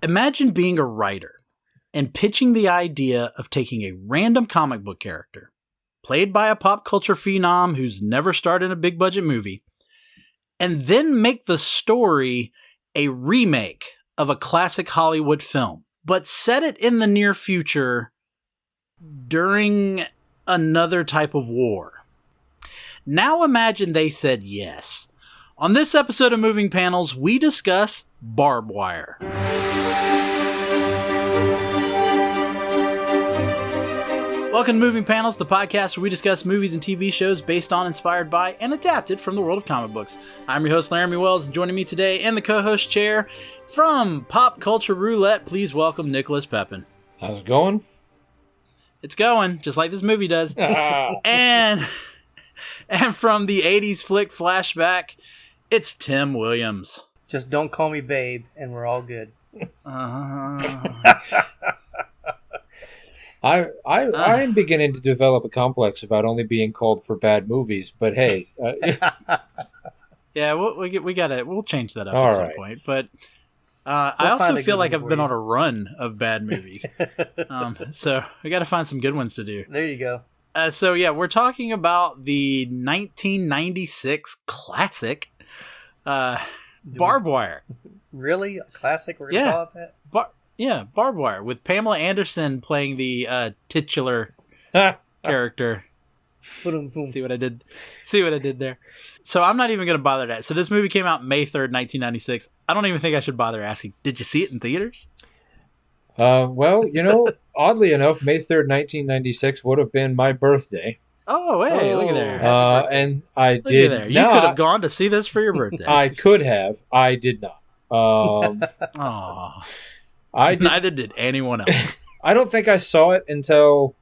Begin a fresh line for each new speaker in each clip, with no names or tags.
Imagine being a writer and pitching the idea of taking a random comic book character, played by a pop culture phenom who's never starred in a big budget movie, and then make the story a remake of a classic Hollywood film, but set it in the near future during another type of war. Now imagine they said yes. On this episode of Moving Panels, we discuss Barb Wire. Welcome to Moving Panels, the podcast where we discuss movies and TV shows based on, inspired by, and adapted from the world of comic books. I'm your host, Laramie Wells, and joining me today in the co-host chair from Pop Culture Roulette, please welcome Nicholas Pepin.
How's it going?
It's going, just like this movie does. and from the 80s flick flashback, it's Tim Williams.
Just don't call me babe, and we're all good.
I'm beginning to develop a complex about only being called for bad movies, but hey.
Yeah, we'll change that up
all
at some
right.
point. But I also feel like I've been on a run of bad movies. So we got to find some good ones to do.
There you go.
So yeah, we're talking about the 1996 classic Barb Wire.
Really? A classic? We're going to call it that?
Barb Wire, with Pamela Anderson playing the titular character. See what I did there? So I'm not even going to bother that. So this movie came out May 3rd, 1996. I don't even think I should bother asking, did you see it in theaters?
Well, oddly enough, May 3rd, 1996 would have been my birthday.
Oh, hey, look at there.
And I
Look
did
at there.
not.
You could have gone to see this for your birthday.
I could have. I did not.
Aw. Neither did anyone else.
I don't think I saw it until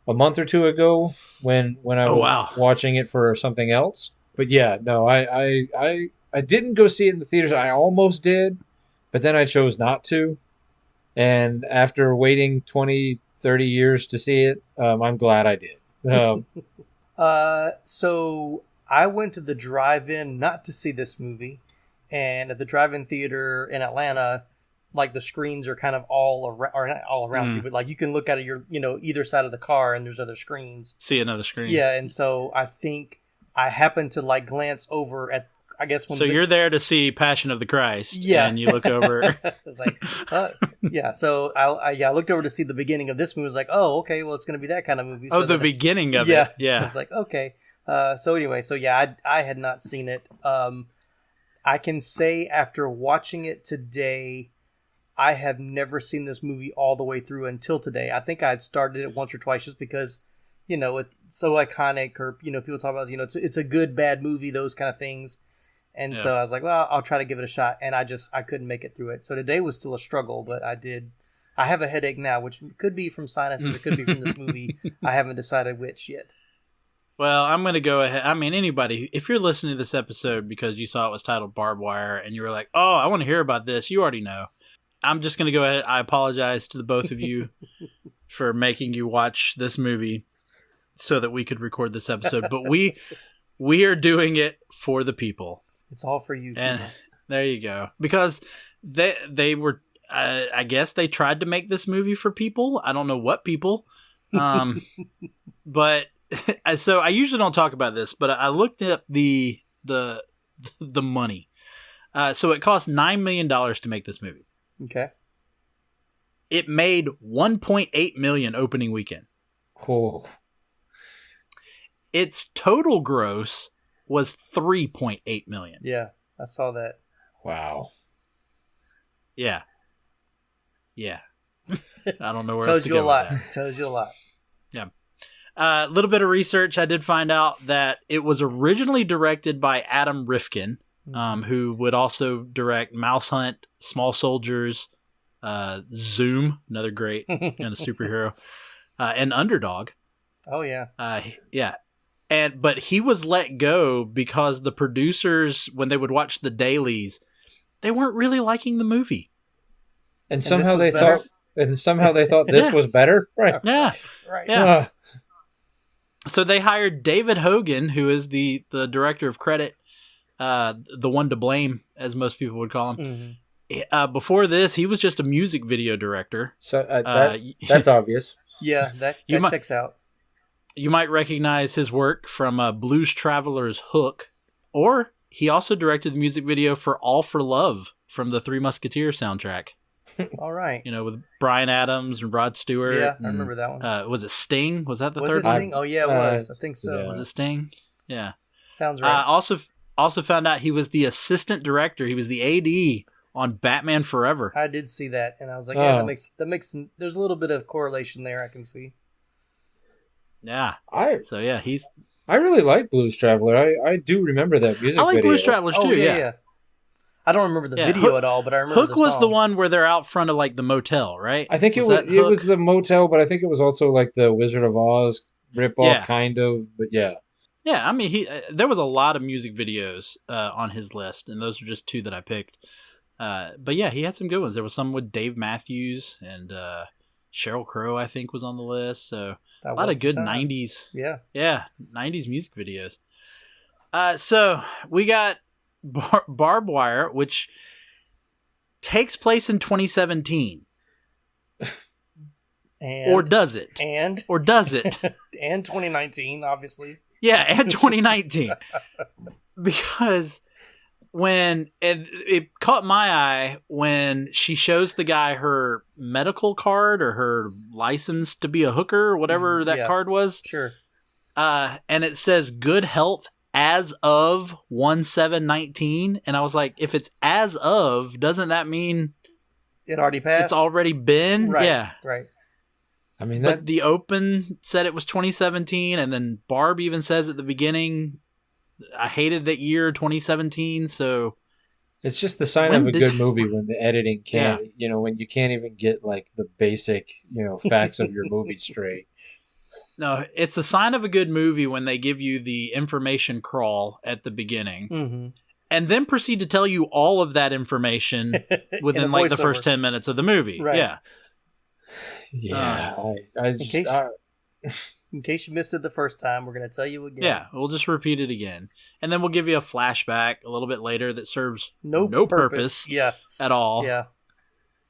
a month or two ago when I was watching it for something else. But yeah, no, I didn't go see it in the theaters. I almost did, but then I chose not to. And after waiting 20, 30 years to see it, I'm glad I did.
So I went to the drive-in not to see this movie. And at the drive-in theater in Atlanta, like the screens are kind of all around you, but like you can look out of your, either side of the car and there's other screens.
See another screen.
Yeah. And so I think I happened to like glance over at, I guess when
you're there to see Passion of the Christ.
Yeah.
And you look over.
I was like, yeah. So I looked over to see the beginning of this movie. I was like, oh, okay, well, it's going to be that kind of movie.
So the beginning of it. Yeah.
It's like, okay. So anyway, I had not seen it. I can say after watching it today, I have never seen this movie all the way through until today. I think I had started it once or twice just because, it's so iconic, or, people talk about, it's a good, bad movie, those kind of things. And so I was like, well, I'll try to give it a shot. And I couldn't make it through it. So today was still a struggle, but I have a headache now, which could be from sinuses. It could be from this movie. I haven't decided which yet.
Well, I'm going to go ahead. I mean, anybody, if you're listening to this episode because you saw it was titled Barb Wire and you were like, oh, I want to hear about this, you already know. I'm just going to go ahead. I apologize to the both of you for making you watch this movie so that we could record this episode. But we are doing it for the people.
It's all for you.
And there you go. Because they were, I guess they tried to make this movie for people. I don't know what people. But so I usually don't talk about this, but I looked up the money. So it cost $9 million to make this movie.
Okay.
It made $1.8 million opening weekend.
Cool.
Its total gross was $3.8 million.
Yeah, I saw that.
Wow.
Yeah. I don't know where
Tells
else to
you
go
a lot.
with that.
Tells you a lot.
Yeah. A little bit of research. I did find out that it was originally directed by Adam Rifkin, who would also direct Mouse Hunt, Small Soldiers, Zoom, another great kind of superhero, and Underdog.
Oh yeah.
Yeah. But he was let go because the producers, when they would watch the dailies, they weren't really liking the movie.
And somehow they thought this was better. Right.
Yeah.
Right.
Yeah. So they hired David Hogan, who is the director of credit, the one to blame, as most people would call him. Before this, he was just a music video director.
So that's obvious.
Yeah, that checks out.
You might recognize his work from Blues Traveler's Hook, or he also directed the music video for All for Love from the Three Musketeers soundtrack.
All right.
With Bryan Adams and Rod Stewart.
Yeah, I remember that one.
Was it Sting? Was that the third
one? Was it Sting? Oh, yeah, it was. I think so.
Yeah. Was it Sting? Yeah.
Sounds right.
Also found out he was the assistant director. He was the AD on Batman Forever.
I did see that, and I was like, yeah, that makes some, there's a little bit of correlation there I can see.
Yeah. I
really like Blues Traveler. I do remember that music video.
I like Blues Travelers too,
yeah. I don't remember the video at all, but I remember
Hook was the one where they're out front of like the motel, right?
I think it was the motel, but I think it was also like the Wizard of Oz ripoff, kind of. But yeah.
Yeah, I mean, there was a lot of music videos on his list, and those are just two that I picked. But yeah, he had some good ones. There was some with Dave Matthews and Sheryl Crow, I think, was on the list. So a lot of good 90s.
Yeah.
Yeah, 90s music videos. So we got Barb Wire, which takes place in 2017. Or does it?
Or
does it?
And 2019, obviously.
Yeah, and 2019. Because when it caught my eye when she shows the guy her medical card or her license to be a hooker, whatever that card was.
Sure.
And it says good health as of 1/7/19. And I was like, if it's as of, doesn't that mean
it already passed?
It's already been?
Right,
yeah.
Right.
I mean,
but the open said it was 2017, and then Barb even says at the beginning, I hated that year 2017. So
it's just the sign of a good movie when the editing can't, when you can't even get like the basic, facts of your movie straight.
No, it's a sign of a good movie when they give you the information crawl at the beginning, and then proceed to tell you all of that information within like the first 10 minutes of the movie.
Right.
Yeah.
Yeah,
in case you missed it the first time, we're going to tell you again.
Yeah, we'll just repeat it again. And then we'll give you a flashback a little bit later that serves
no purpose.
At all.
Yeah.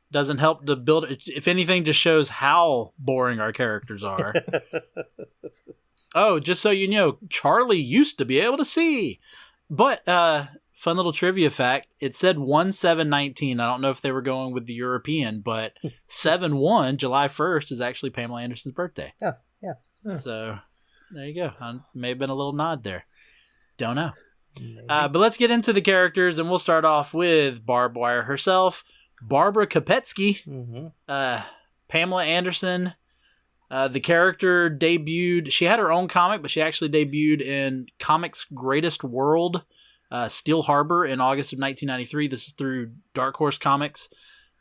Doesn't help to build it. If anything, just shows how boring our characters are. Oh, just so you know, Charlie used to be able to see. But, fun little trivia fact, it said 1/7/19. I don't know if they were going with the European, but 7/1, July 1st, is actually Pamela Anderson's birthday.
Yeah.
So there you go. May have been a little nod there. Don't know. But let's get into the characters, and we'll start off with Barb Wire herself, Barbara Kopetsky, Pamela Anderson. The character debuted. She had her own comic, but she actually debuted in Comics Greatest World, Steel Harbor, in August of 1993. This is through Dark Horse Comics.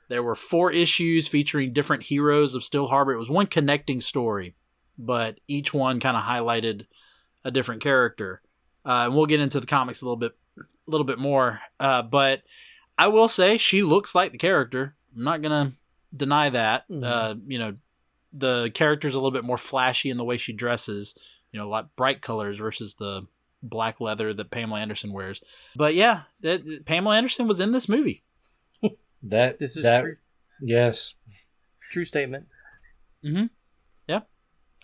There were 4 issues featuring different heroes of Steel Harbor. It was one connecting story, but each one kind of highlighted a different character. And we'll get into the comics a little bit more. But I will say she looks like the character. I'm not gonna deny that. The character's a little bit more flashy in the way she dresses. Like bright colors versus the black leather that Pamela Anderson wears. But yeah, Pamela Anderson was in this movie.
This is true.
Yes.
True statement.
Mm-hmm. Yeah.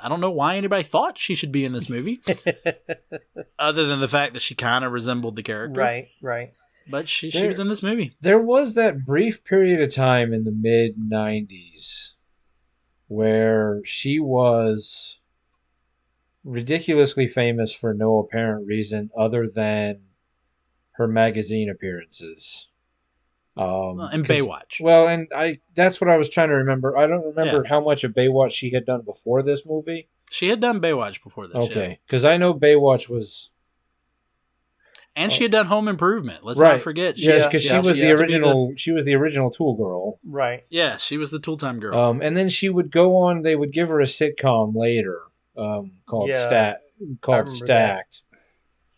I don't know why anybody thought she should be in this movie. Other than the fact that she kind of resembled the character.
Right.
But she was in this movie.
There was that brief period of time in the mid-90s where she was ridiculously famous for no apparent reason other than her magazine appearances.
And Baywatch.
Well, and that's what I was trying to remember. I don't remember how much of Baywatch she had done before this movie.
She had done Baywatch before this.
Okay, because I know Baywatch was...
And she had done Home Improvement. Let's not forget.
Yes, because she was the original. She was the original Tool Girl.
Right.
Yeah, she was the Tool Time Girl.
And then she would go on. They would give her a sitcom later, called Stacked.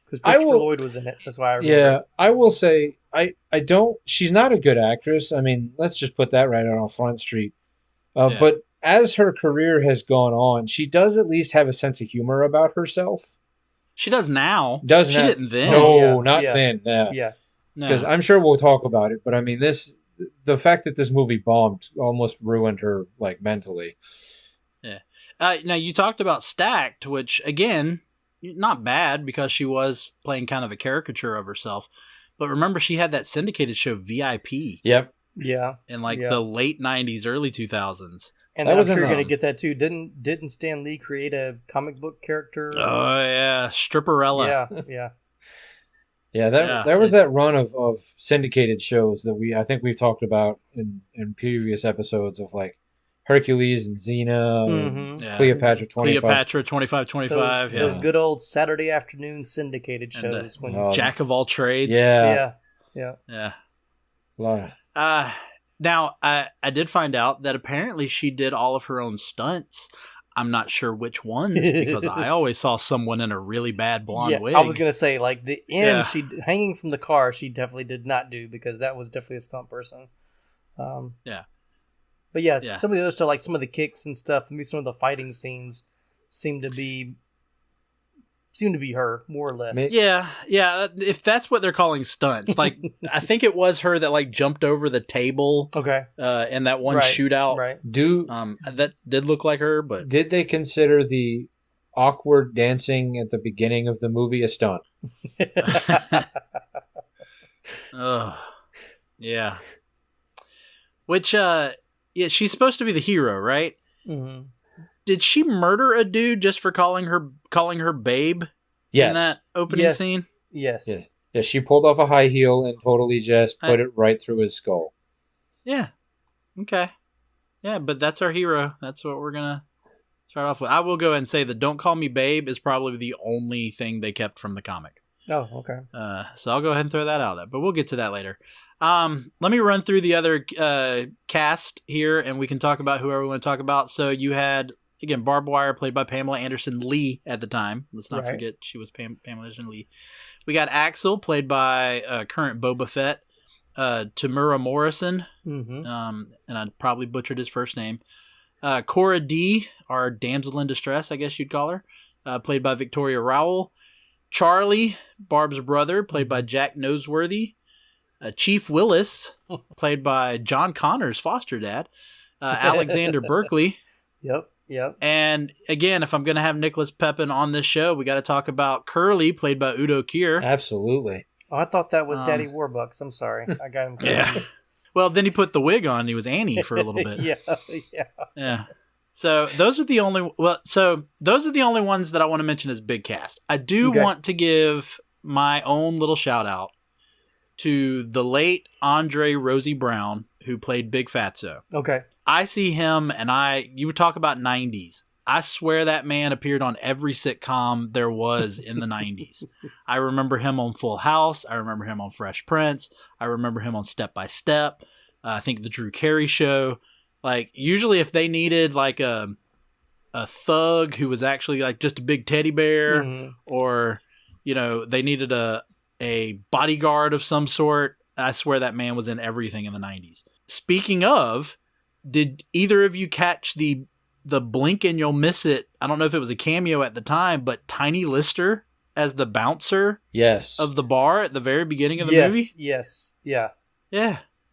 Because Christopher Lloyd was in it. That's why I remember.
Yeah, I will say I don't. She's not a good actress. I mean, let's just put that right out on Front Street. But as her career has gone on, she does at least have a sense of humor about herself.
She does now.
She
didn't then.
No, not then.
Yeah.
Because I'm sure we'll talk about it. But I mean, this the fact that this movie bombed almost ruined her, like, mentally.
Yeah. Now, you talked about Stacked, which, again, not bad because she was playing kind of a caricature of herself. But remember, she had that syndicated show VIP.
Yep.
Yeah.
In like the late 90s, early 2000s.
And I'm sure you're going to get that too. Didn't Stan Lee create a comic book character?
Oh, yeah. Stripperella.
Yeah.
There was that run of syndicated shows that I think we've talked about in previous episodes of like Hercules and Xena, and Cleopatra 25.
Cleopatra 2525.
Those good old Saturday afternoon syndicated shows.
Jack of all trades.
Yeah.
Now, I did find out that apparently she did all of her own stunts. I'm not sure which ones because I always saw someone in a really bad blonde wig.
I was going to say, like, the end, she hanging from the car, she definitely did not do because that was definitely a stunt person. But some of the other stuff, like some of the kicks and stuff, maybe some of the fighting scenes seem to be her, more or less.
Yeah. If that's what they're calling stunts, like I think it was her that like jumped over the table.
Okay.
In that one shootout.
Right.
That did look like her, but
did they consider the awkward dancing at the beginning of the movie a stunt?
Yeah. Which she's supposed to be the hero, right?
Mm-hmm.
Did she murder a dude just for calling her babe?
Yes.
In that opening scene?
Yes.
Yeah, she pulled off a high heel and totally just put it right through his skull.
Yeah. Okay. Yeah, but that's our hero. That's what we're gonna start off with. I will go ahead and say that "Don't Call Me Babe" is probably the only thing they kept from the comic.
Oh, okay.
So I'll go ahead and throw that out there, but we'll get to that later. Let me run through the other cast here, and we can talk about whoever we want to talk about. So you had, again, Barb Wire, played by Pamela Anderson Lee at the time. Let's not forget she was Pamela Anderson Lee. We got Axel, played by current Boba Fett, Tamura Morrison, and I probably butchered his first name. Cora D, our damsel in distress, I guess you'd call her, played by Victoria Rowell. Charlie, Barb's brother, played by Jack Noseworthy. Chief Willis, played by John Connor's foster dad. Alexander Berkeley.
Yep.
And again, if I'm going to have Nicholas Pepin on this show, we got to talk about Curly, played by Udo Kier.
Absolutely.
Oh, I thought that was Daddy Warbucks. I'm sorry. I got him confused.
Well, then he put the wig on and he was Annie for a little bit. Yeah. So those are the only ones that I want to mention as big cast. I do want to give my own little shout out to the late Andre Rosie Brown, who played Big Fatso.
Okay.
I see him, and you would talk about 90s. I swear that man appeared on every sitcom there was in the 90s. I remember him on Full House. I remember him on Fresh Prince. I remember him on Step by Step. I think the Drew Carey Show. Like, usually if they needed like a thug who was actually like just a big teddy bear, or, you know, they needed a bodyguard of some sort, I swear that man was in everything in the 90s. Speaking of, did either of you catch the blink and you'll miss it? I don't know if it was a cameo at the time, but Tiny Lister as the bouncer of the bar at the very beginning of the movie?
Yes. Yeah.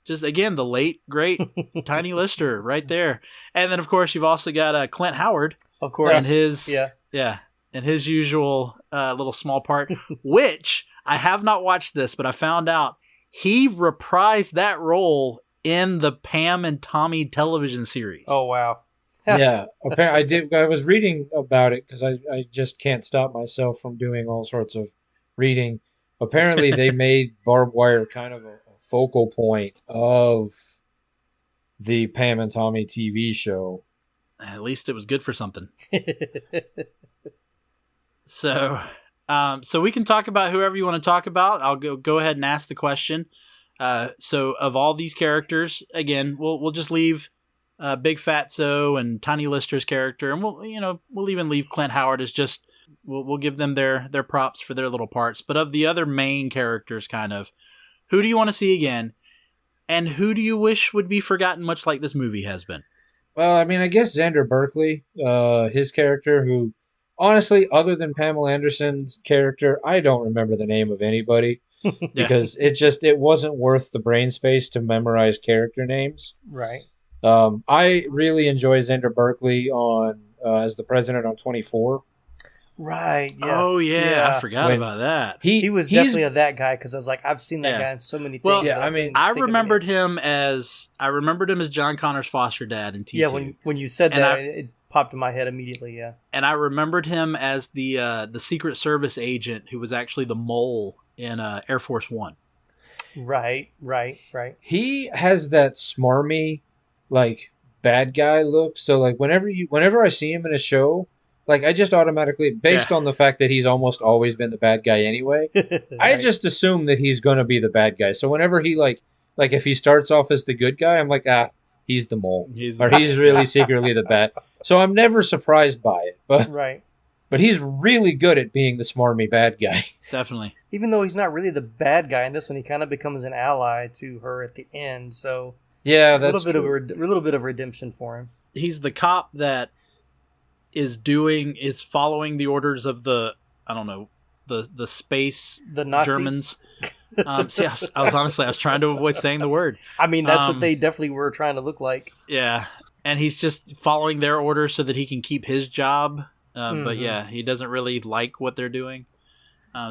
Just, again, the late, great Tiny Lister right there. And then, of course, you've also got Clint Howard.
Of course.
And his usual little small part, which I have not watched this, but I found out he reprised that role in the Pam and Tommy television series.
Oh, wow.
Yeah, apparently I was reading about it because I just can't stop myself from doing all sorts of reading. Apparently, they made Barb Wire kind of a focal point of the Pam and Tommy TV show.
At least it was good for something. So we can talk about whoever you want to talk about. I'll go ahead and ask the question. So of all these characters, again, we'll just leave Big Fatso and Tiny Lister's character, and we'll even leave Clint Howard as just we'll give them their props for their little parts. But of the other main characters, kind of, who do you want to see again, and who do you wish would be forgotten, much like this movie has been?
Well, I mean, I guess Xander Berkeley, his character, who honestly, other than Pamela Anderson's character, I don't remember the name of anybody. because it wasn't worth the brain space to memorize character names.
Right.
I really enjoy Xander Berkeley on as the president on 24.
Right. Yeah.
Oh yeah, I forgot about that.
He was definitely that guy because I was like, I've seen that guy in so many things.
Well, yeah, I mean, I remembered him as John Connor's foster dad in T2.
Yeah, when you said that, it popped in my head immediately. Yeah,
and I remembered him as the Secret Service agent who was actually the mole in Air Force One.
Right.
He has that smarmy, like bad guy look. So like whenever I see him in a show. Like, I just automatically, based on the fact that he's almost always been the bad guy anyway, right. I just assume that he's going to be the bad guy. So whenever he, like if he starts off as the good guy, I'm like, he's the mole. He's really secretly the bad. So I'm never surprised by it. But,
right.
But he's really good at being the smarmy bad guy.
Definitely.
Even though he's not really the bad guy in this one, he kind of becomes an ally to her at the end. So,
yeah, that's
a little bit of redemption for him.
He's the cop that is following the orders of the space,
the Nazis.
Germans. I was trying to avoid saying the word.
I mean, that's what they definitely were trying to look like.
Yeah, and he's just following their orders so that he can keep his job. But yeah, he doesn't really like what they're doing.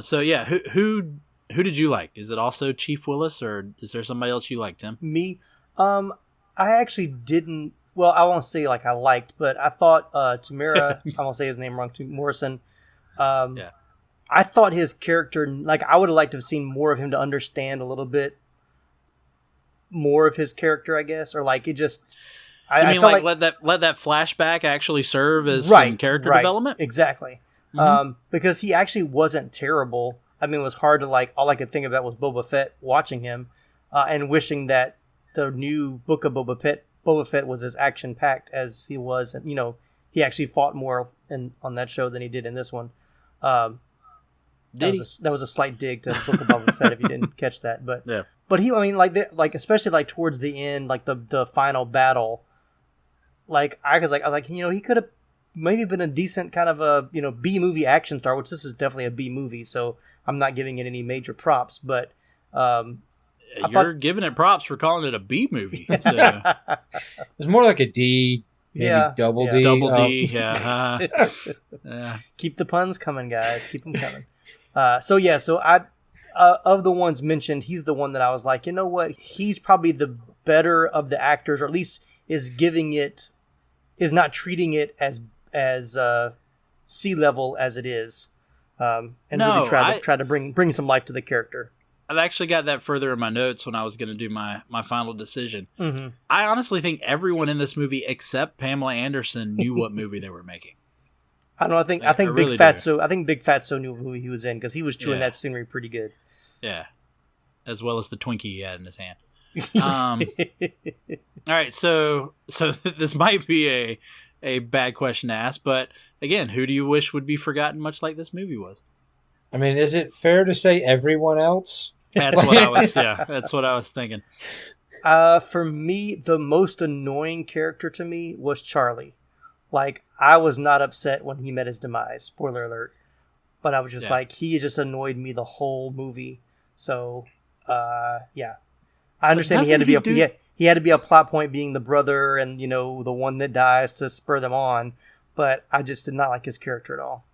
So yeah, who did you like? Is it also Chief Willis, or is there somebody else you liked, Tim?
Me, I actually didn't. Well, I won't say like I liked, but I thought Tamara, I won't say his name wrong, Morrison. I thought his character, like I would have liked to have seen more of him to understand a little bit more of his character, I guess, or like it just.
I felt let that flashback actually serve as some character development?
Exactly, because he actually wasn't terrible. I mean, it was hard to like. All I could think about was Boba Fett watching him, and wishing that the new book of Boba Fett was as action-packed as he was, and he actually fought more on that show than he did in this one. That was a slight dig to Book of Boba Fett if you didn't catch that, but
yeah.
But he, I mean, like especially like towards the end, like the final battle, like I was like he could have maybe been a decent kind of a B movie action star, which this is definitely a B movie, so I'm not giving it any major props, but.
You're giving it props for calling it a B movie. So.
It's more like a D, maybe double D.
Double D, yeah.
Keep the puns coming, guys. Keep them coming. So I, of the ones mentioned, he's the one that I was like, you know what? He's probably the better of the actors, or at least is not treating it as sea level as it is, and really try to bring some life to the character.
I've actually got that further in my notes when I was going to do my final decision.
Mm-hmm.
I honestly think everyone in this movie except Pamela Anderson knew what movie they were making.
I don't know. I think Big Fatso knew what movie he was in because he was chewing that scenery pretty good.
Yeah, as well as the Twinkie he had in his hand. All right, so this might be a bad question to ask, but again, who do you wish would be forgotten, much like this movie was?
I mean, is it fair to say everyone else?
That's what I was thinking.
For me, the most annoying character to me was Charlie. Like, I was not upset when he met his demise. Spoiler alert. But I was just like, he just annoyed me the whole movie. So, yeah. I understand he had to be a plot point being the brother and, the one that dies to spur them on. But I just did not like his character at all.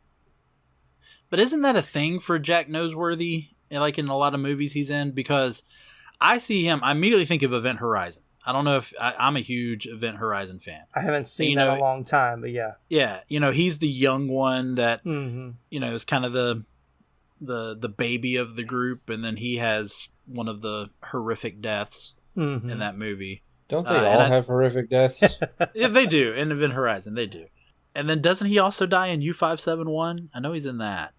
But isn't that a thing for Jack Noseworthy, like in a lot of movies he's in? Because I see him, I immediately think of Event Horizon. I don't know if I'm a huge Event Horizon fan.
I haven't seen that in a long time, but yeah.
Yeah, he's the young one that is kind of the baby of the group, and then he has one of the horrific deaths in that movie.
Don't they all have horrific deaths?
Yeah, they do. In Event Horizon, they do. And then doesn't he also die in U-571? I know he's in that.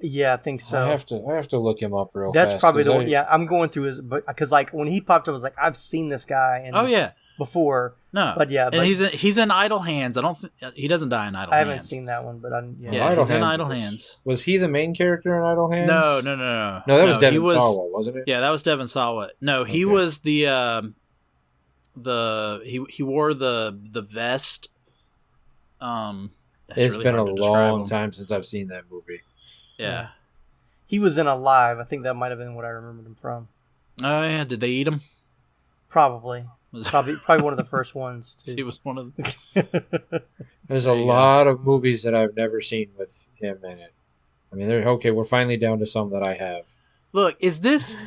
Yeah, I think so.
I have to look him up real
fast. That's probably the one.
Yeah,
I'm going through his, because like when he popped up, I was like, I've seen this guy. Before.
No, but he's in Idle Hands. He doesn't die in Idle Hands.
I haven't seen that one, but
he's in Idle Hands.
Was he the main character in Idle Hands?
No.
No, that was Devon Sawa, wasn't it?
Yeah, that was Devon Sawa. No, he was he wore the vest.
It's been a long time since I've seen that movie.
Yeah.
He was in Alive. I think that might have been what I remembered him from.
Oh yeah, did they eat him?
Probably one of the first ones too.
He was one of them.
There's a lot of movies that I've never seen with him in it. I mean, we're finally down to some that I have.
Look, is this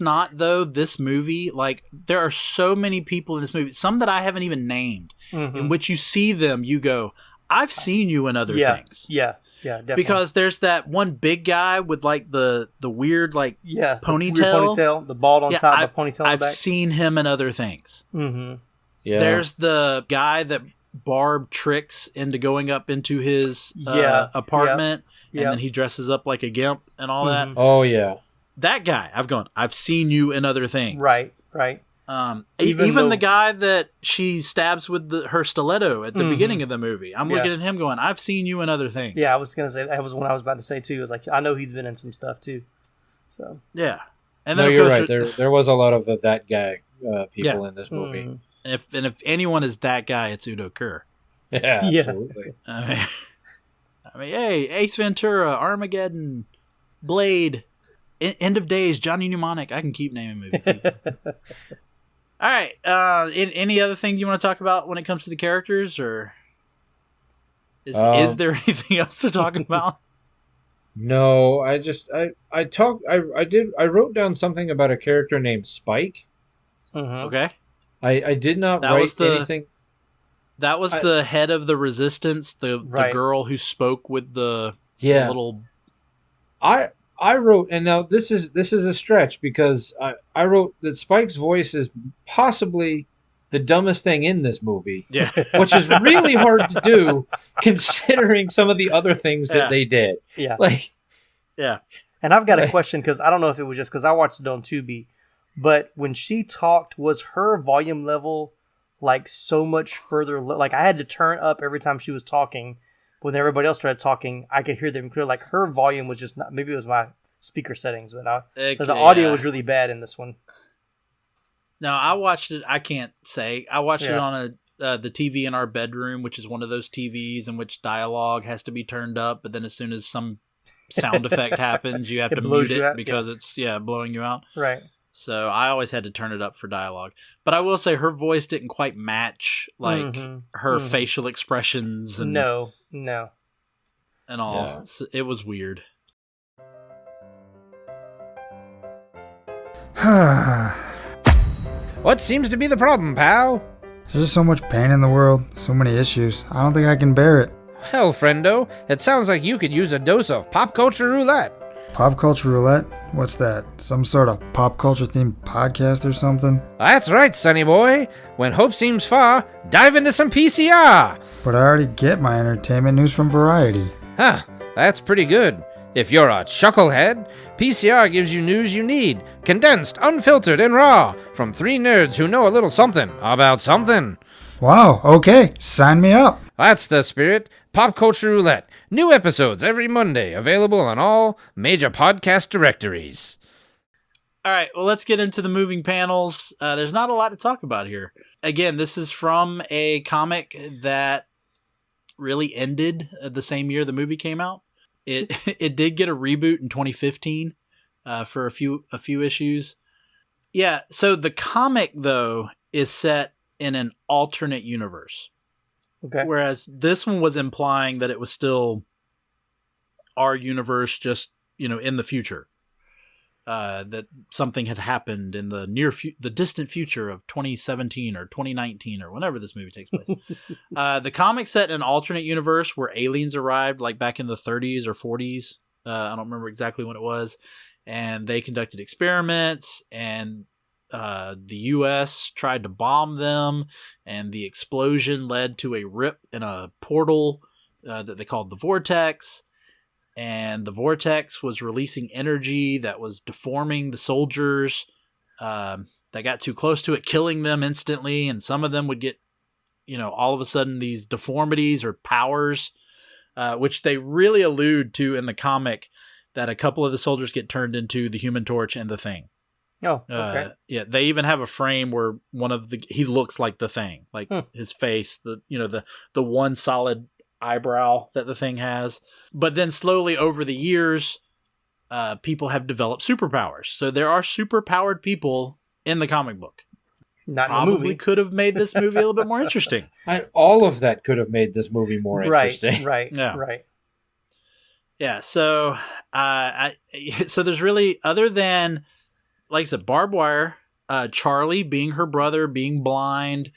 not though this movie? Like, there are so many people in this movie, some that I haven't even named, in which you see them, you go, I've seen you in other things.
Yeah, definitely.
Because there's that one big guy with like the weird like ponytail,
the weird ponytail, the bald on top, the ponytail on the back.
I've seen him in other things.
Mm-hmm.
Yeah.
There's the guy that Barb tricks into going up into his apartment, and then he dresses up like a gimp and all that.
Oh yeah.
That guy, I've seen you in other things.
Right.
Even the guy that she stabs with her stiletto at the beginning of the movie. I'm looking at him going, I've seen you in other things.
Yeah, I was going to say, that was what I was about to say too. Is like, I know he's been in some stuff too. So
yeah. And
then you're right. There was a lot of that guy people in this movie.
If anyone is that guy, it's Udo Kerr.
Yeah, absolutely.
I mean, hey, Ace Ventura, Armageddon, Blade, End of Days, Johnny Mnemonic. I can keep naming movies. All right. Any other thing you want to talk about when it comes to the characters, or is there anything else to talk about?
No, I wrote down something about a character named Spike.
Okay.
I did not write anything.
That was the head of the Resistance, the girl who spoke with the little.
I wrote, and now this is a stretch because I wrote that Spike's voice is possibly the dumbest thing in this movie.
Yeah.
Which is really hard to do considering some of the other things that they did.
Yeah.
Yeah.
And I've got a question because I don't know if it was just because I watched it on Tubi, but when she talked, was her volume level like so much further? Like I had to turn up every time she was talking. When everybody else started talking, I could hear them clear. Like her volume was just not. Maybe it was my speaker settings, but so the audio was really bad in this one.
No, I watched it. I can't say I watched it on the TV in our bedroom, which is one of those TVs in which dialogue has to be turned up. But then as soon as some sound effect happens, you have to mute it because it's blowing you out.
Right.
So I always had to turn it up for dialogue. But I will say her voice didn't quite match like her facial expressions. And,
no.
And all. Yeah. So it was weird.
What seems to be the problem, pal?
There's just so much pain in the world, so many issues. I don't think I can bear it.
Well, friendo, it sounds like you could use a dose of pop culture roulette.
Pop culture roulette? What's that? Some sort of pop culture themed podcast or something?
That's right, sonny boy. When hope seems far, dive into some PCR.
But I already get my entertainment news from Variety.
Huh, that's pretty good. If you're a chucklehead, PCR gives you news you need, condensed, unfiltered, and raw, from three nerds who know a little something about something.
Wow, okay, sign me up.
That's the spirit. Pop Culture Roulette. New episodes every Monday, available on all major podcast directories.
All right, well, let's get into the moving panels. There's not a lot to talk about here. Again, this is from a comic that really ended the same year the movie came out. It did get a reboot in 2015 for a few issues. Yeah, so the comic, though, is set in an alternate universe.
Okay.
Whereas this one was implying that it was still our universe, just, in the future. That something had happened in the the distant future of 2017 or 2019 or whenever this movie takes place. The comic set in an alternate universe where aliens arrived, like back in the 30s or 40s. I don't remember exactly when it was. And they conducted experiments, and the U.S. tried to bomb them, and the explosion led to a rip in a portal that they called the Vortex. And the Vortex was releasing energy that was deforming the soldiers that got too close to it, killing them instantly. And some of them would get, all of a sudden these deformities or powers, which they really allude to in the comic, that a couple of the soldiers get turned into the Human Torch and the Thing.
Oh, okay.
Yeah, they even have a frame where he looks like the Thing, like his face, the one solid eyebrow that the Thing has. But then slowly over the years, people have developed superpowers. So there are superpowered people in the comic book.
Not in the
Probably
movie.
could have made this movie a little bit more interesting.
All of that could have made this movie more interesting.
Right.
Yeah. So, so there's really, other than, like I said, Barb Wire, Charlie being her brother, being blind.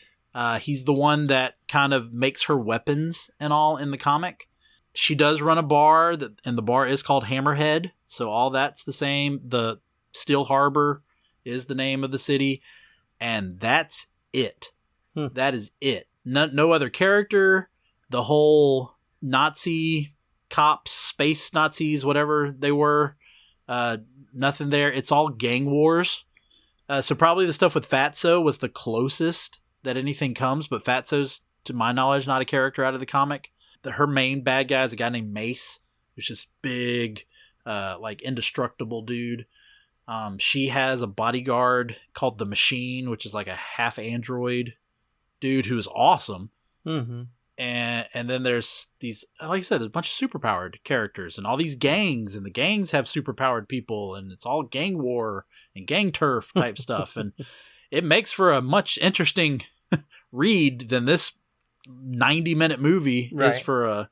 He's the one that kind of makes her weapons and all in the comic. She does run a bar, and the bar is called Hammerhead. So all that's the same. The Steel Harbor is the name of the city. And that's it. That is it. No other character. The whole Nazi cops, space Nazis, whatever they were, nothing there. It's all gang wars. So probably the stuff with Fatso was the closest that anything comes, but Fatso's, to my knowledge, not a character out of the comic. Her main bad guy is a guy named Mace, who's just big, like indestructible dude. She has a bodyguard called the Machine, which is like a half android dude who is awesome.
Mm-hmm.
And then there's these, like I said, there's a bunch of superpowered characters and all these gangs, and the gangs have superpowered people, and it's all gang war and gang turf type stuff. And it makes for a much interesting read than this 90-minute movie is for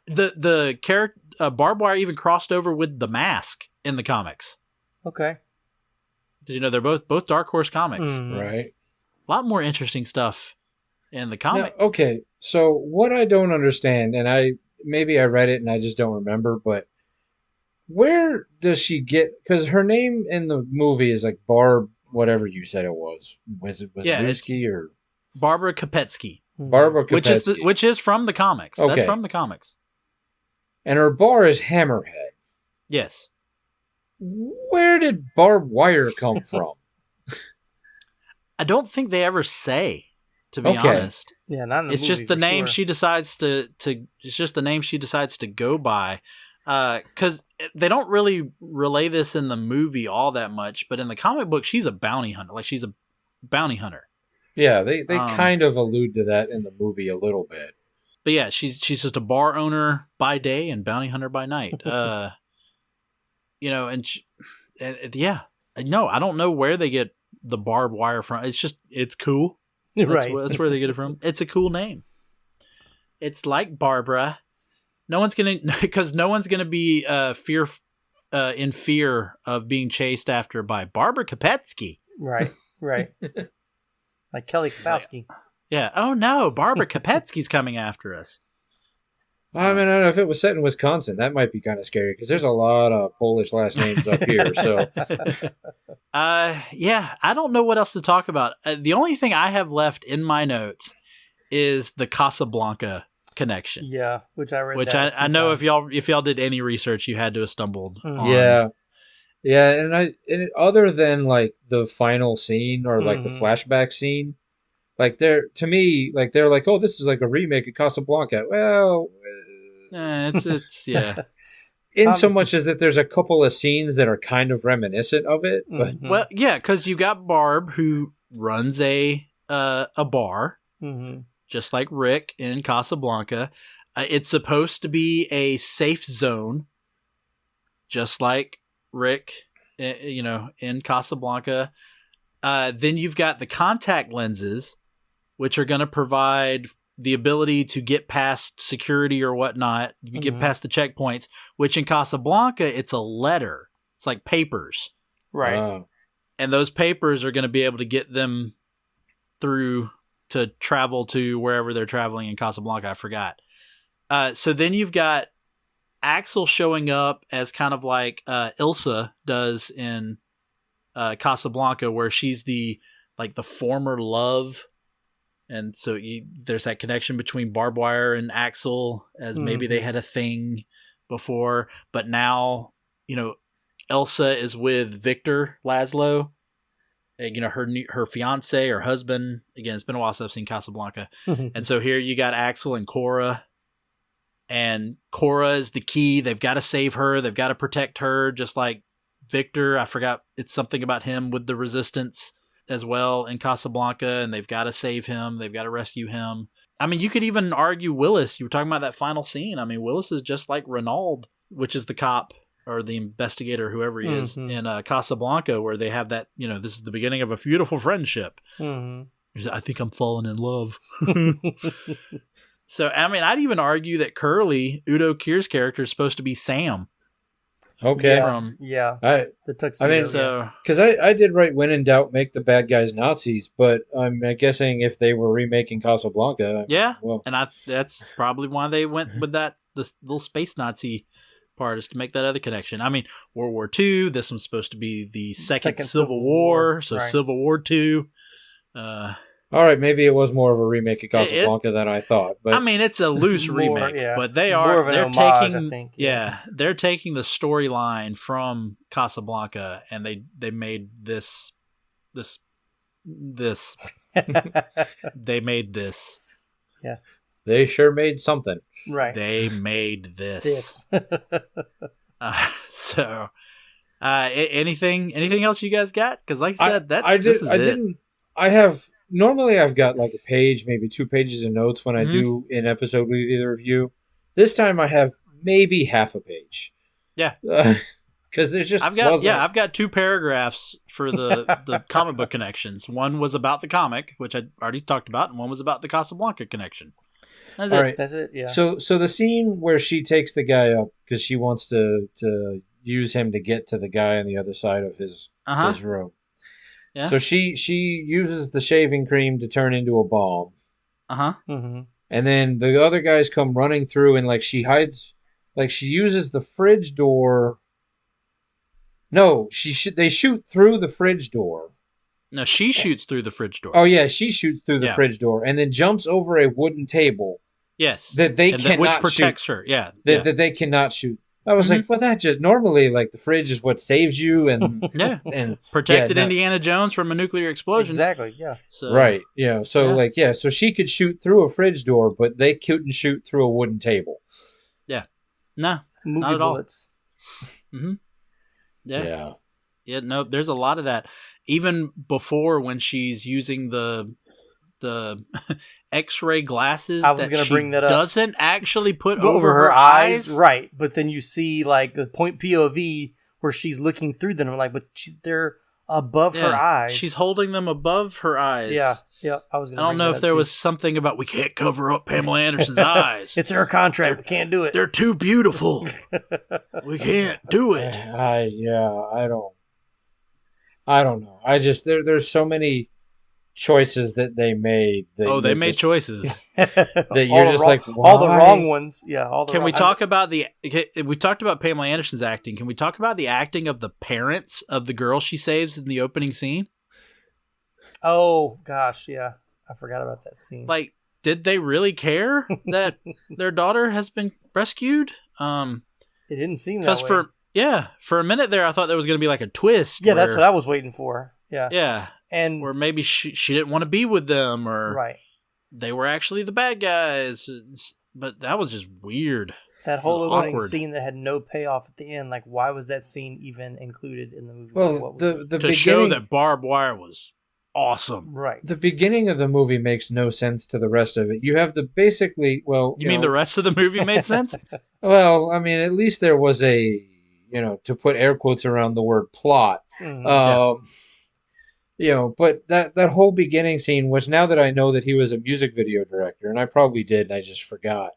the character. Barb Wire even crossed over with The Mask in the comics.
Okay.
Did you know they're both Dark Horse comics?
Right.
A lot more interesting stuff in the comic.
Now, okay, so what I don't understand, and maybe I read it and I just don't remember, but where does she get? Because her name in the movie is like Barb, whatever you said it was. Was it Ruski or
Barbara Kapetsky?
Barbara Kapetsky,
which is from the comics.
Okay.
That's from the comics.
And her bar is Hammerhead.
Yes.
Where did Barb Wire come from?
I don't think they ever say, to be honest.
Yeah, not in the
It's
movie,
just the
for
name
sure.
she decides to it's just the name she decides to go by. Because they don't really relay this in the movie all that much, but in the comic book, she's a bounty hunter. Like, she's a bounty hunter.
Yeah, they kind of allude to that in the movie a little bit.
But yeah, she's just a bar owner by day and bounty hunter by night. Yeah, no, I don't know where they get the barbed wire from. It's cool. That's where they get it from. It's a cool name. It's like Barbara. No one's gonna be in fear of being chased after by Barbara Kapetsky.
Right. Like Kelly Kapowski.
Yeah. Oh no, Barbara Kapetsky's coming after us.
I mean, I don't know if it was set in Wisconsin, that might be kind of scary because there's a lot of Polish last names up here. So,
yeah, I don't know what else to talk about. The only thing I have left in my notes is the Casablanca connection.
Yeah, which I read.
Which I know if y'all did any research, you had to have stumbled on.
Yeah, and other than like the final scene or like the flashback scene. Like they're like, oh, this is like a remake of Casablanca. Well,
it's yeah.
In so much as that there's a couple of scenes that are kind of reminiscent of it. But
well, yeah, because you got Barb who runs a bar, just like Rick in Casablanca. It's supposed to be a safe zone, just like Rick, in Casablanca. Then you've got the contact lenses, which are going to provide the ability to get past security or whatnot. You get past the checkpoints, which in Casablanca, it's a letter. It's like papers.
Right.
And those papers are going to be able to get them through to travel to wherever they're traveling in Casablanca. I forgot. So then you've got Axel showing up as kind of like Ilsa does in Casablanca, where she's the former love, and so there's that connection between Barb Wire and Axel, as maybe they had a thing before, but now Elsa is with Victor Laszlo, her fiance or husband. Again, it's been a while since I've seen Casablanca, and so here you got Axel and Cora. And Cora is the key. They've got to save her. They've got to protect her, just like Victor. I forgot, it's something about him with the resistance as well in Casablanca, and they've got to save him. They've got to rescue him. I mean, you could even argue Willis. You were talking about that final scene. I mean, Willis is just like Renaud, which is the cop, or the investigator, whoever he is, in Casablanca, where they have that, this is the beginning of a beautiful friendship. He's like, I think I'm falling in love. So, I mean, I'd even argue that Curly, Udo Kier's character, is supposed to be Sam.
Okay.
The tuxedo.
I mean, because I did write, when in doubt, make the bad guys Nazis, but I'm guessing if they were remaking Casablanca.
And that's probably why they went with this little space Nazi part, is to make that other connection. I mean, World War II, this one's supposed to be the second Civil War, so right. Civil War II.
All right, maybe it was more of a remake of Casablanca than I thought. But
I mean, it's a loose remake, but they're
homage,
taking,
I think.
They're taking the storyline from Casablanca, and they made this. They made this.
Yeah.
They sure made something.
Right.
They made this. Anything else you guys got? Because like I said, normally I've got like a page, maybe 2 pages of notes when I do an episode with either of you. This time I have maybe half a page. Yeah.
Because there's just
I've got 2 paragraphs for the comic book connections. One was about the comic, which I already talked about, and one was about the Casablanca connection. That's it.
Right.
That's it. Yeah.
So the scene where she takes the guy up because she wants to use him to get to the guy on the other side of his room. Yeah. So she uses the shaving cream to turn into a bomb.
Mm-hmm.
And then the other guys come running through, and like she hides, like she uses the fridge door. No, they shoot through the fridge door.
No, she shoots through the fridge door.
Oh yeah, she shoots through the fridge door and then jumps over a wooden table.
Yes.
That they cannot
which protects
shoot.
Her. Yeah.
That they cannot shoot. I was like, well, that just normally like the fridge is what saves you and and
protected Indiana Jones from a nuclear explosion.
Exactly. Yeah.
So,
right. Yeah. So so she could shoot through a fridge door, but they couldn't shoot through a wooden table.
Yeah. No.
Movie
not at
bullets.
All. Mm-hmm.
Yeah.
Yeah. No. There's a lot of that. Even before, when she's using the X-ray glasses,
I was going to bring that up.
Doesn't actually put over her eyes,
right? But then you see like the point POV where she's looking through them. I'm like, but they're above her eyes.
She's holding them above her eyes.
Yeah. I
don't know if there was something about we can't cover up Pamela Anderson's eyes.
It's her contract. We can't do it.
They're too beautiful. We can't do it.
I don't know. I just there's so many choices that they made.
They made choices
that you're just like, why?
all the wrong ones. Yeah.
Can we talk about we talked about Pamela Anderson's acting. Can we talk about the acting of the parents of the girl she saves in the opening scene?
Oh gosh, yeah, I forgot about that scene.
Like, did they really care that their daughter has been rescued?
It didn't seem that way.
For a minute there, I thought there was going to be like a twist.
Yeah, that's what I was waiting for. Yeah.
Yeah.
And
or maybe she didn't want to be with them, or they were actually the bad guys. But that was just weird.
That whole opening scene that had no payoff at the end, like why was that scene even included in the movie?
Well,
to show that Barb Wire was awesome.
Right.
The beginning of the movie makes no sense to the rest of it. You have you mean
the rest of the movie made sense?
Well, I mean, at least there was a, to put air quotes around the word plot. Mm-hmm. But that whole beginning scene, which now that I know that he was a music video director, and I probably did, and I just forgot.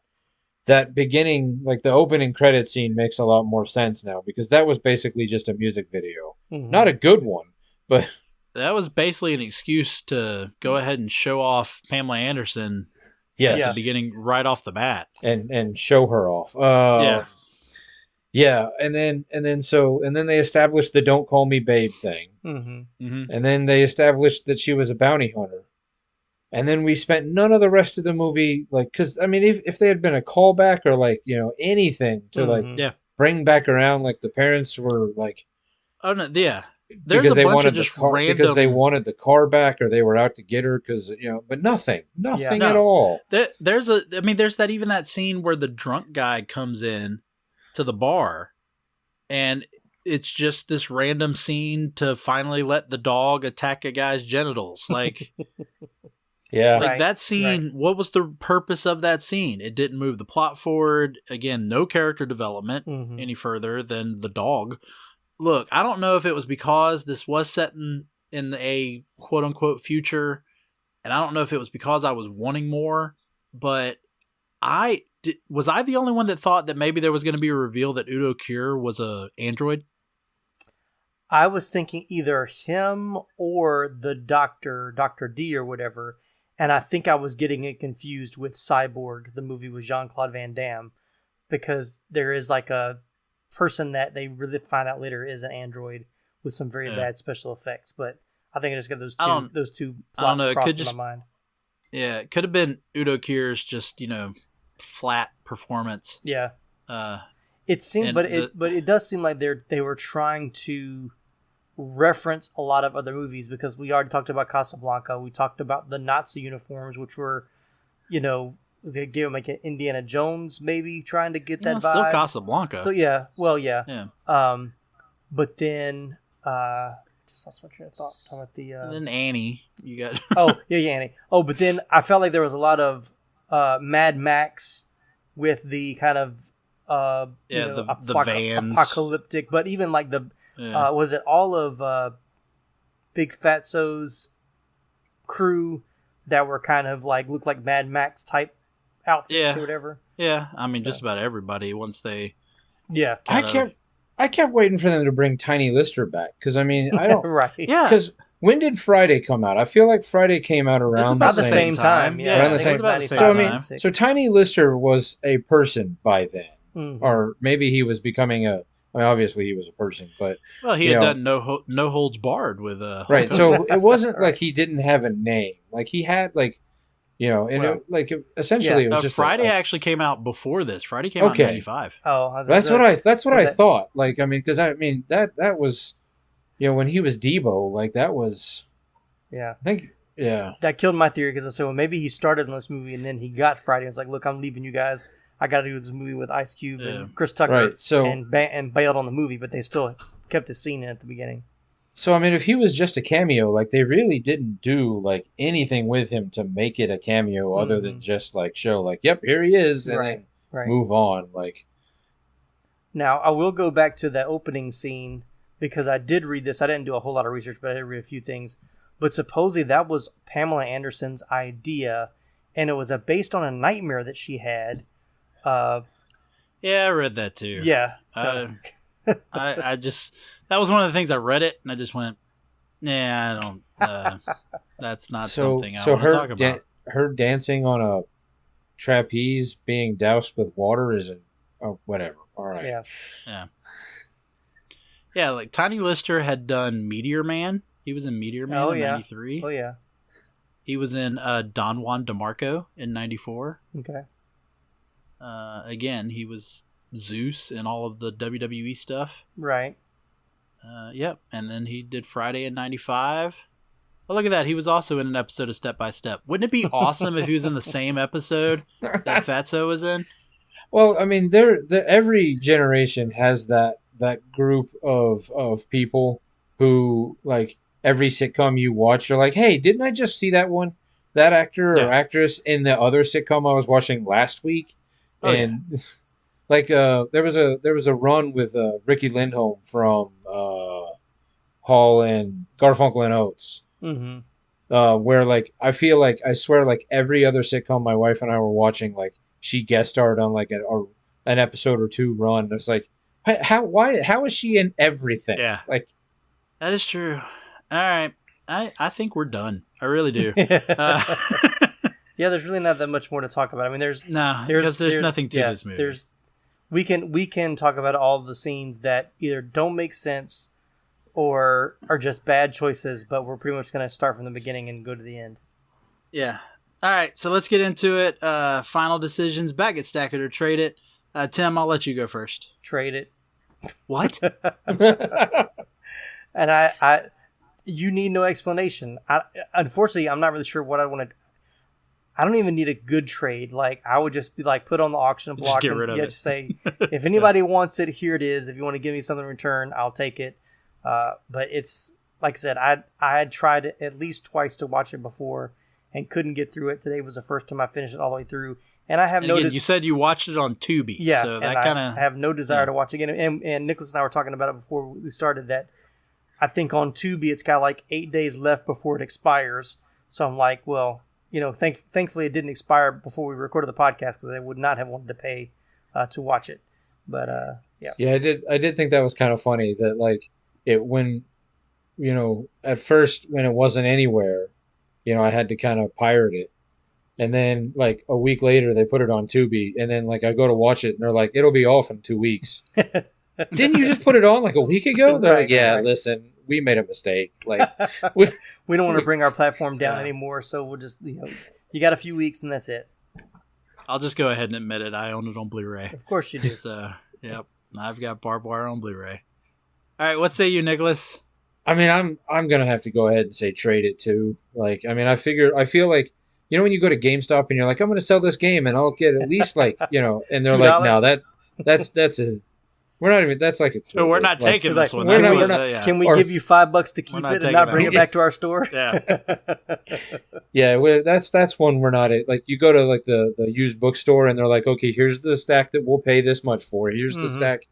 That beginning, like the opening credit scene, makes a lot more sense now, because that was basically just a music video. Mm-hmm. Not a good one, but...
That was basically an excuse to go ahead and show off Pamela Anderson
at
the beginning right off the bat.
And show her off. Yeah, and then they established the "Don't Call Me Babe" thing, and then they established that she was a bounty hunter, and then we spent none of the rest of the movie because I mean, if they had been a callback or anything to bring back around, like the parents were like,
oh no, yeah,
because they wanted because they wanted the car back, or they were out to get her but nothing at all.
There's that scene where the drunk guy comes in to the bar, and it's just this random scene to finally let the dog attack a guy's genitals. Like,
Yeah.
Like that scene, what was the purpose of that scene? It didn't move the plot forward. Again, no character development any further than the dog. Look, I don't know if it was because this was set in a quote unquote future, and I don't know if it was because I was wanting more, but was I the only one that thought that maybe there was going to be a reveal that Udo Kier was a android?
I was thinking either him or the Dr. D or whatever, and I think I was getting it confused with Cyborg, the movie with Jean-Claude Van Damme, because there is like a person that they really find out later is an android with some very bad special effects. But I think I just got those two plots crossed in my mind. Yeah,
it could have been Udo Kier's just flat performance.
Yeah, it seemed, but it does seem like they were trying to reference a lot of other movies, because we already talked about Casablanca. We talked about the Nazi uniforms, which were, they gave them like an Indiana Jones, maybe trying to get that vibe.
Still Casablanca.
Still, yeah. Well, yeah. But then, just lost my train of thought. Talking about the.
And then Annie, you got.
Oh yeah, Annie. Oh, but then I felt like there was a lot of Mad Max with the kind of
the vans,
apocalyptic, but even like the was it all of Big Fatso's crew that were kind of like looked like Mad Max type outfits or whatever.
Yeah, I mean just about everybody once they.
Yeah,
I kept waiting for them to bring Tiny Lister back, because I mean I don't
right.
Yeah,
because when did Friday come out? I feel like Friday came out around
about the same time. Yeah,
around the same time. So I mean, so Tiny Lister was a person by then, or maybe he was becoming a. I mean, obviously he was a person, but
he had done no holds barred with
right. So it wasn't like he didn't have a name. Like he had essentially it was just
Friday actually came out before this. Friday came out in 95.
Oh,
that's what I thought. Like I mean, because I mean that was, when he was Devo, like that was.
Yeah,
I think. Yeah,
that killed my theory, because I said, well, maybe he started in this movie and then he got Friday. It's like, look, I'm leaving you guys. I got to do this movie with Ice Cube and Chris Tucker,
right? So
and bailed on the movie, but they still kept the scene in at the beginning.
So I mean, if he was just a cameo, like they really didn't do like anything with him to make it a cameo, other than just like show like, yep, here he is, and then move on. Like,
now I will go back to that opening scene, because I did read this. I didn't do a whole lot of research, but I did read a few things. But supposedly that was Pamela Anderson's idea, and it was based on a nightmare that she had.
Yeah, I read that too.
Yeah, so
I just that was one of the things I read it and I just went, I don't. That's not something I want to talk about.
Her dancing on a trapeze, being doused with water, whatever. All right.
Yeah. Like Tiny Lister had done Meteor Man. He was in Meteor Man in 93.
Oh yeah.
He was in Don Juan DeMarco in 94.
Okay.
Again, he was Zeus in all of the WWE stuff.
Right.
Yep. And then he did Friday in 95. Oh, look at that. He was also in an episode of Step by Step. Wouldn't it be awesome if he was in the same episode that Fatso was in?
Well, I mean, every generation has that group of people who, like, every sitcom you watch, you're like, hey, didn't I just see that actor or actress in the other sitcom I was watching last week? And like there was a run with Ricky Lindholm from Hall and Garfunkel and Oates, where like I feel like I swear like every other sitcom my wife and I were watching, like she guest starred on like an episode or two run. It's like how is she in everything?
Yeah,
like
that is true. All right, I think we're done. I really do.
Yeah, there's really not that much more to talk about. I mean, there's
nothing to this movie.
We can talk about all the scenes that either don't make sense or are just bad choices, but we're pretty much going to start from the beginning and go to the end.
Yeah. All right, so let's get into it. Final decisions: back it, stack it, or trade it. Tim, I'll let you go first.
Trade it.
What?
And I you need no explanation. Unfortunately, I'm not really sure what I want to. I don't even need a good trade. Like, I would just be like, put on the auction block
just get rid of it.
Just say, if anybody wants it, here it is. If you want to give me something in return, I'll take it. But it's like I said, I had tried it at least twice to watch it before, and couldn't get through it. Today was the first time I finished it all the way through. And I have
you said you watched it on Tubi.
Yeah,
so that kind of.
I have no desire to watch it again. And Nicholas and I were talking about it before we started that. I think on Tubi it's got like 8 days left before it expires. So I'm like, well, thankfully it didn't expire before we recorded the podcast because I would not have wanted to pay to watch it. But yeah.
Yeah, I did think that was kind of funny that like when at first when it wasn't anywhere, I had to kind of pirate it. And then, like, a week later, they put it on Tubi. And then, like, I go to watch it, and they're like, it'll be off in 2 weeks. Didn't you just put it on, like, a week ago? They're like, yeah, listen, we made a mistake. Like,
we don't want to bring our platform down anymore, so we'll just, you got a few weeks, and that's it.
I'll just go ahead and admit it. I own it on Blu-ray.
Of course you do.
So, yep, I've got Barb Wire on Blu-ray. All right, what say you, Nicholas?
I mean, I'm going to have to go ahead and say trade it, too. Like, I mean, I feel like, when you go to GameStop and you're like, I'm going to sell this game and I'll get at least like, and they're $2? Like, no, that's like a
quarter. We're not taking this one.
Can we give you $5 to keep it and not bring it back to our store?
Yeah.
Yeah. That's one we're not at. Like you go to like the used bookstore and they're like, okay, here's the stack that we'll pay this much for. Here's the stack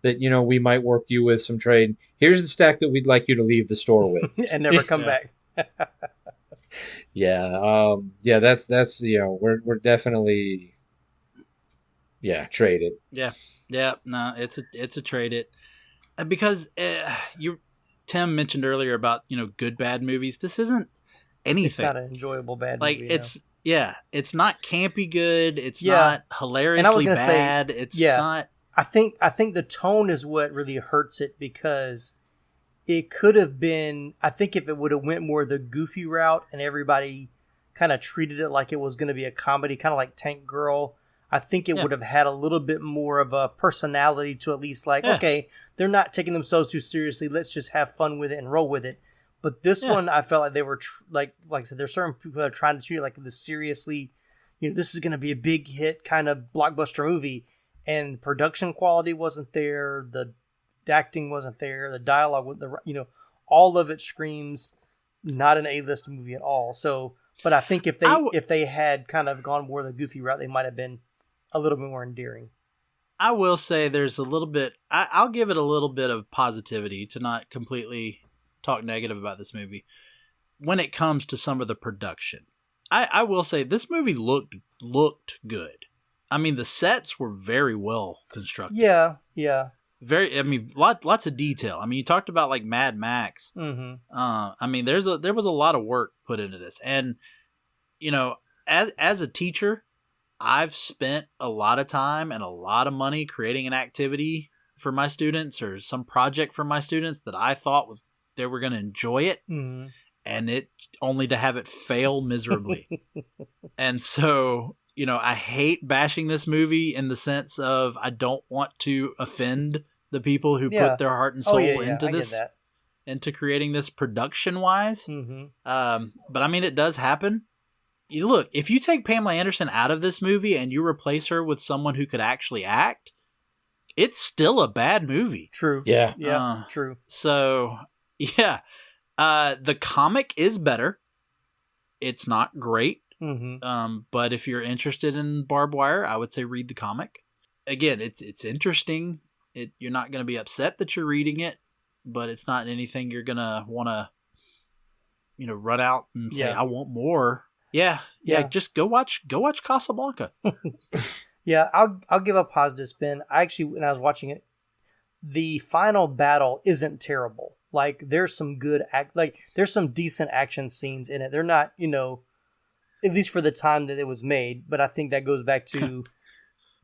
that, we might work you with some trade. Here's the stack that we'd like you to leave the store with.
And never come back.
Yeah, that's we're definitely trade it.
Yeah, no, it's a trade it because Tim mentioned earlier about good bad movies. This isn't anything. It's
not an enjoyable bad movie.
It's not campy good. It's not hilariously bad. It's not.
I think the tone is what really hurts it because. It could have been, I think if it would have went more the goofy route and everybody kind of treated it like it was going to be a comedy, kind of like Tank Girl, I think it would have had a little bit more of a personality to at least okay, they're not taking themselves too seriously. Let's just have fun with it and roll with it. But this one, I felt like they were, like I said, there's certain people that are trying to treat it like this seriously. This is going to be a big hit kind of blockbuster movie. And production quality wasn't there. The acting wasn't there. The dialogue with all of it screams not an A-list movie at all. So, but I think if they had kind of gone more the goofy route, they might have been a little bit more endearing.
I will say there's a little bit. I'll give it a little bit of positivity to not completely talk negative about this movie when it comes to some of the production. I will say this movie looked good. I mean, the sets were very well constructed.
Yeah.
Lots of detail. I mean, you talked about like Mad Max.
Mm-hmm.
I mean, there was a lot of work put into this, and as a teacher, I've spent a lot of time and a lot of money creating an activity for my students or some project for my students that I thought they were going to enjoy it, and it only to have it fail miserably. And so. I hate bashing this movie in the sense of I don't want to offend the people who put their heart and soul into this, into creating this production wise.
Mm-hmm.
But I mean, it does happen. Look, if you take Pamela Anderson out of this movie and you replace her with someone who could actually act, it's still a bad movie.
True.
Yeah.
Yeah. True.
So yeah, the comic is better. It's not great.
Mm-hmm.
But if you're interested in Barb Wire, I would say read the comic. Again, it's interesting. You're not going to be upset that you're reading it, but it's not anything you're going to want to, run out and say, I want more. Yeah. Just go watch Casablanca.
Yeah. I'll give a positive spin. When I was watching it, the final battle isn't terrible. Like there's some good there's some decent action scenes in it. They're not, at least for the time that it was made, but I think that goes back to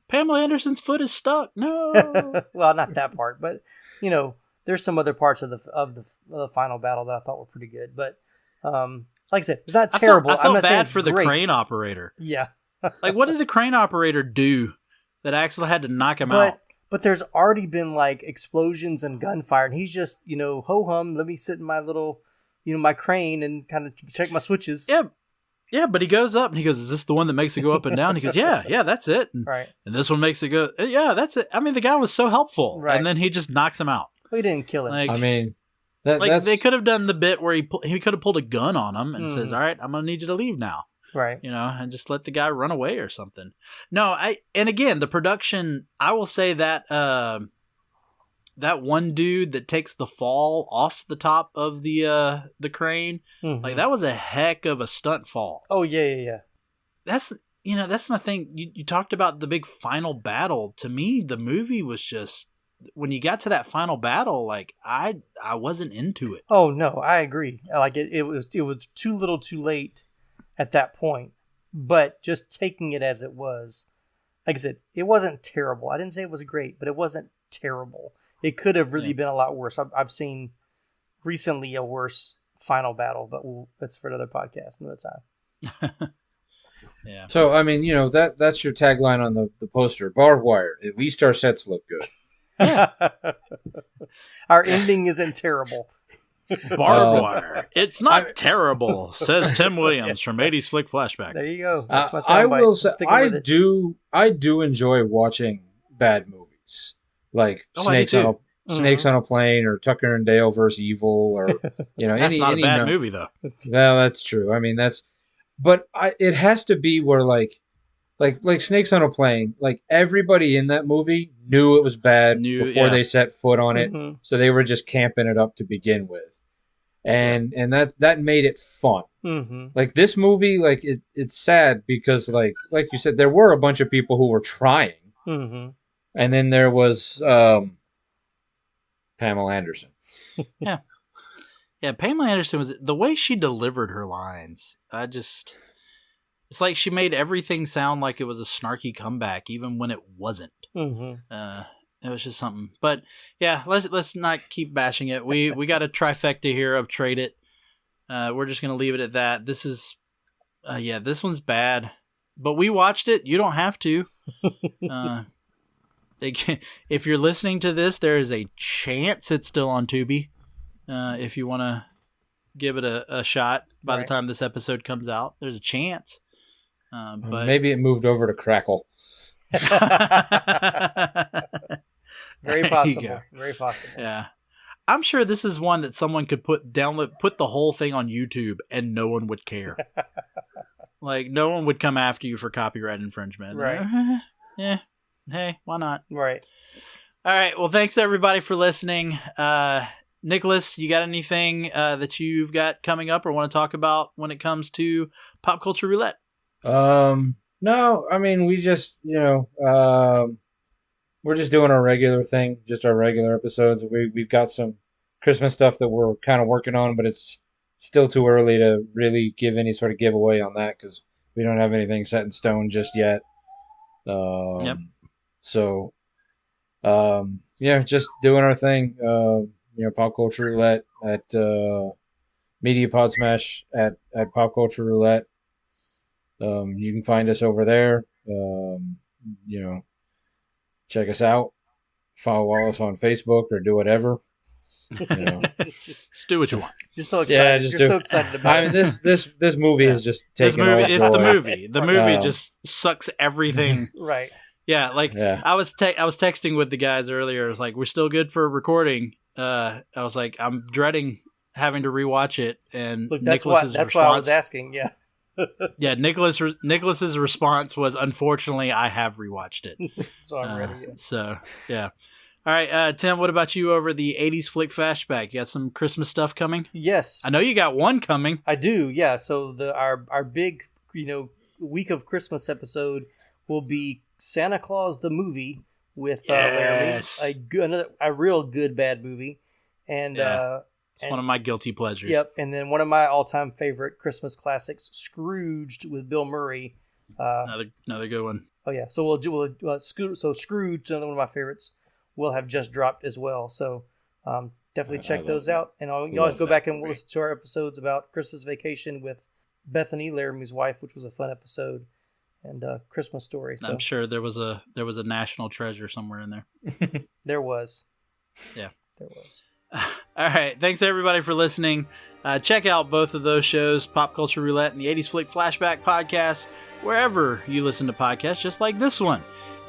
Pamela Anderson's foot is stuck. No,
well, not that part, but there's some other parts of the final battle that I thought were pretty good. But like I said, it's not terrible.
I felt
I'm not
bad for
great.
the crane operator.
Yeah,
like what did the crane operator do that actually had to knock him out?
But there's already been like explosions and gunfire, and he's just ho hum. Let me sit in my little my crane and kind of check my switches.
Yeah, but he goes up and he goes, is this the one that makes it go up and down? He goes, yeah, that's it. And,
right.
And this one makes it go, yeah, that's it. I mean, the guy was so helpful.
Right.
And then he just knocks him out.
Well, he didn't kill him.
I mean,
they could have done the bit where he could have pulled a gun on him and says, all right, I'm going to need you to leave now.
Right.
And just let the guy run away or something. No, and again, the production, I will say that that one dude that takes the fall off the top of the crane, like that was a heck of a stunt fall.
Oh yeah.
That's my thing. You talked about the big final battle. To me, the movie was just, when you got to that final battle, like I wasn't into it.
Oh no, I agree. Like it was too little, too late at that point. But just taking it as it was, like I said, it wasn't terrible. I didn't say it was great, but it wasn't terrible. It could have really been a lot worse. I've seen recently a worse final battle, but that's for another podcast, another time.
Yeah.
So I mean, that's your tagline on the poster. Barb Wire. At least our sets look good.
Our ending isn't terrible.
Barbed Wire. It's not terrible, says Tim Williams from 80s Flick Flashback.
There you go. That's my
I will
soundbite.
say, I do enjoy watching bad movies, like Snakes on a Plane, or Tucker and Dale versus Evil, or
that's not a bad movie though.
No, that's true. I mean, but it has to be where like Snakes on a Plane, like everybody in that movie knew it was bad before they set foot on it, so they were just camping it up to begin with, and that made it fun. Like this movie, like it's sad because like you said, there were a bunch of people who were trying, and then there was Pamela Anderson.
Yeah, Pamela Anderson was, the way she delivered her lines, it's like she made everything sound like it was a snarky comeback, even when it wasn't. It was just something. But yeah, let's not keep bashing it. We got a trifecta here of Trade It. We're just gonna leave it at that. This is, this one's bad, but we watched it. You don't have to. If you're listening to this, there is a chance it's still on Tubi. If you want to give it a shot by the time this episode comes out, there's a chance. But
maybe it moved over to Crackle.
Very possible. Very possible.
Yeah. I'm sure this is one that someone could put the whole thing on YouTube and no one would care. Like, no one would come after you for copyright infringement.
Right.
Yeah. Hey, why not?
Right.
All right. Well, thanks everybody for listening. Nicholas, you got anything that you've got coming up or want to talk about when it comes to Pop Culture Roulette?
No, I mean, we just, we're just doing our regular thing, just our regular episodes. We've got some Christmas stuff that we're kind of working on, but it's still too early to really give any sort of giveaway on that because we don't have anything set in stone just yet. So, just doing our thing. Pop Culture Roulette at Media Pod Smash at Pop Culture Roulette. You can find us over there. Check us out. Follow us on Facebook or do whatever.
Just do what you want.
You're so excited.
Yeah,
so excited about it.
I mean, this movie is just taking all
It's
joy.
the movie. The movie just sucks everything.
Right.
Yeah, I was texting with the guys earlier. I was like, we're still good for recording. I was like, I'm dreading having to rewatch it. And
look, that's why I was asking. Yeah.
Yeah, Nicholas's response was, unfortunately, I have rewatched it.
So I'm ready. Yeah.
So yeah. All right, Tim, what about you over the 80s Flick Flashback? You got some Christmas stuff coming?
Yes.
I know you got one coming.
I do, yeah. So our big, week of Christmas episode will be Santa Claus the movie with Laramie. A real good bad movie. And
it's one of my guilty pleasures.
Yep, and then one of my all-time favorite Christmas classics, Scrooged with Bill Murray.
Another good one.
Oh yeah, so Scrooged, another one of my favorites, will have just dropped as well. So definitely check those out, and you always go back and listen to our episodes about Christmas Vacation with Bethany, Laramie's wife, which was a fun episode, and Christmas Story. So
I'm sure there was a national treasure somewhere in there.
There was.
Yeah,
there was.
All right. Thanks, everybody, for listening. Check out both of those shows, Pop Culture Roulette and the 80s Flick Flashback podcast, wherever you listen to podcasts, just like this one.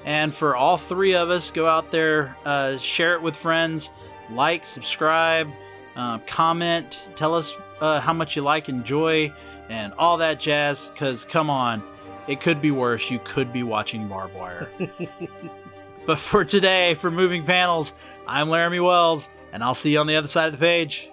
And for all three of us, go out there, share it with friends, like, subscribe, comment, tell us how much you like, enjoy, and all that jazz, because come on, it could be worse. You could be watching Barb Wire. But for today, for Moving Panels, I'm Laramie Wells, and I'll see you on the other side of the page.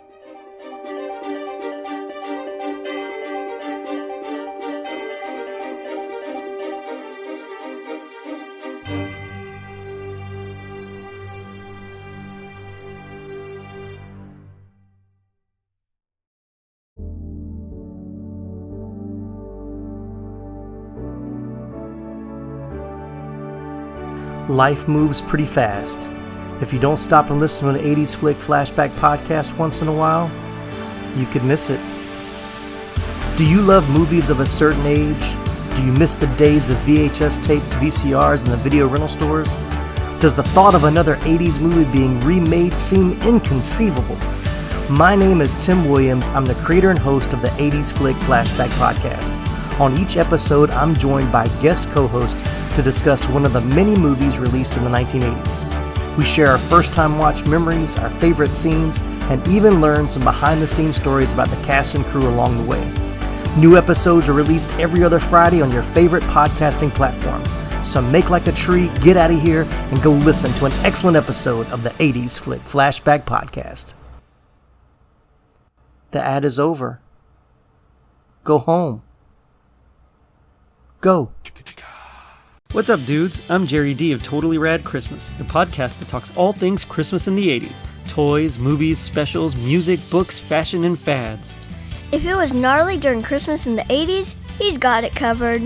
Life moves pretty fast. If you don't stop and listen to an 80s Flick Flashback podcast once in a while, you could miss it. Do you love movies of a certain age? Do you miss the days of VHS tapes, VCRs, and the video rental stores? Does the thought of another 80s movie being remade seem inconceivable? My name is Tim Williams. I'm the creator and host of the 80s Flick Flashback podcast. On each episode, I'm joined by guest co-host to discuss one of the many movies released in the 1980s. We share our first-time watch memories, our favorite scenes, and even learn some behind-the-scenes stories about the cast and crew along the way. New episodes are released every other Friday on your favorite podcasting platform. So make like a tree, get out of here, and go listen to an excellent episode of the 80s Flick Flashback podcast. The ad is over. Go home. Go.
What's up, dudes? I'm Jerry D of Totally Rad Christmas, the podcast that talks all things Christmas in the 80s. Toys, movies, specials, music, books, fashion, and fads.
If it was gnarly during Christmas in the 80s, he's got it covered.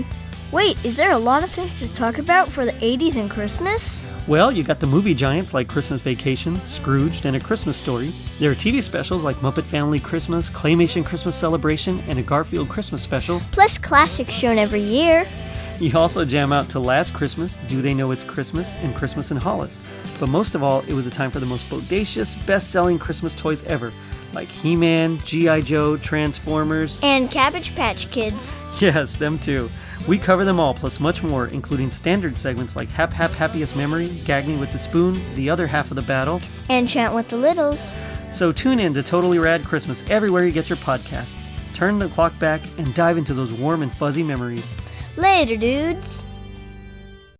Wait, is there a lot of things to talk about for the 80s and Christmas?
Well, you got the movie giants like Christmas Vacation, Scrooged, and A Christmas Story. There are TV specials like Muppet Family Christmas, Claymation Christmas Celebration, and a Garfield Christmas special.
Plus classics shown every year.
You also jam out to Last Christmas, Do They Know It's Christmas, and Christmas in Hollis. But most of all, it was a time for the most bodacious, best-selling Christmas toys ever, like He-Man, G.I. Joe, Transformers,
and Cabbage Patch Kids.
Yes, them too. We cover them all, plus much more, including standard segments like Hap Hap Happiest Memory, Gag Me with the Spoon, The Other Half of the Battle,
and Chant with the Littles.
So tune in to Totally Rad Christmas everywhere you get your podcasts. Turn the clock back and dive into those warm and fuzzy memories.
Later, dudes.